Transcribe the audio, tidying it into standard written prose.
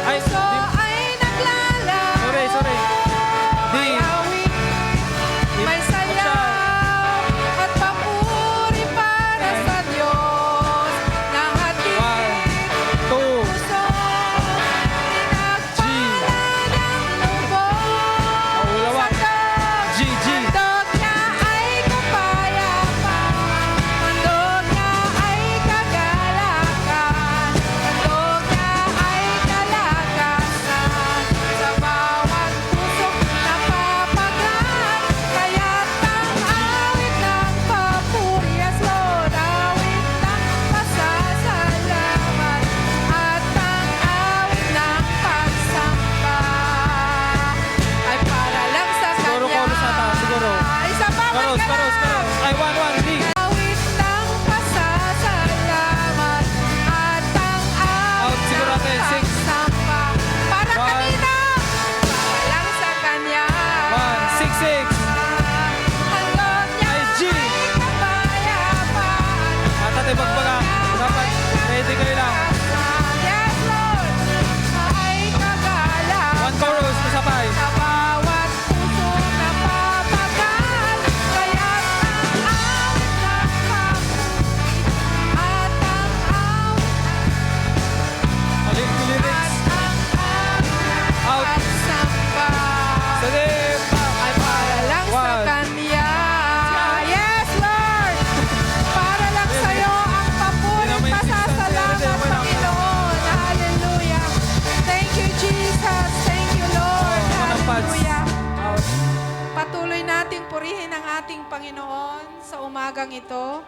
Ay, puso ay naglalaro. sorry. Di. May sayaw at papuri para sa Diyos. Nahatid 1, 2, puso, pinagpalad ang lubos. Maulawak. G. Handog niya ay kapayapaan. Handog niya ay kagalakan. Handog niya ay kalakasan. Sa bawat pusong napapagaan. Kaya't ang awit ng papuri, yes Lord, awit ng pasasalamat. At ang awit ng pagsamba ay para lang sa Siguro Kanya. chorus ata, siguro. Isa pa, Chorus. Ay, 1, 3. awit ng pasasalamat at ang Out, awit siguro ng natin, 6. pagsamba. Para One. kanina, para lang sa Kanya. 1, 6, 6. Handog niya Ay, G. ay kapayapaan. Matatay bagbaga. Dapat ready kayo lang. Yes, Lord, ay kagalakan. 1 chorus, kasapay. Sa bawat pusong napapagal, kaya't ang awit ng papuri at ang awit Lyrics. Out. pagsamba Salim. ay para lang sa One. Kanya. Yes, Lord! Para lang sa'yo ang papuri at pasasalamat, Panginoon. Hallelujah! Thank you, Jesus! Thank you, Lord! Unang pads. Hallelujah! Out. Patuloy nating purihin ang ating Panginoon sa umagang ito.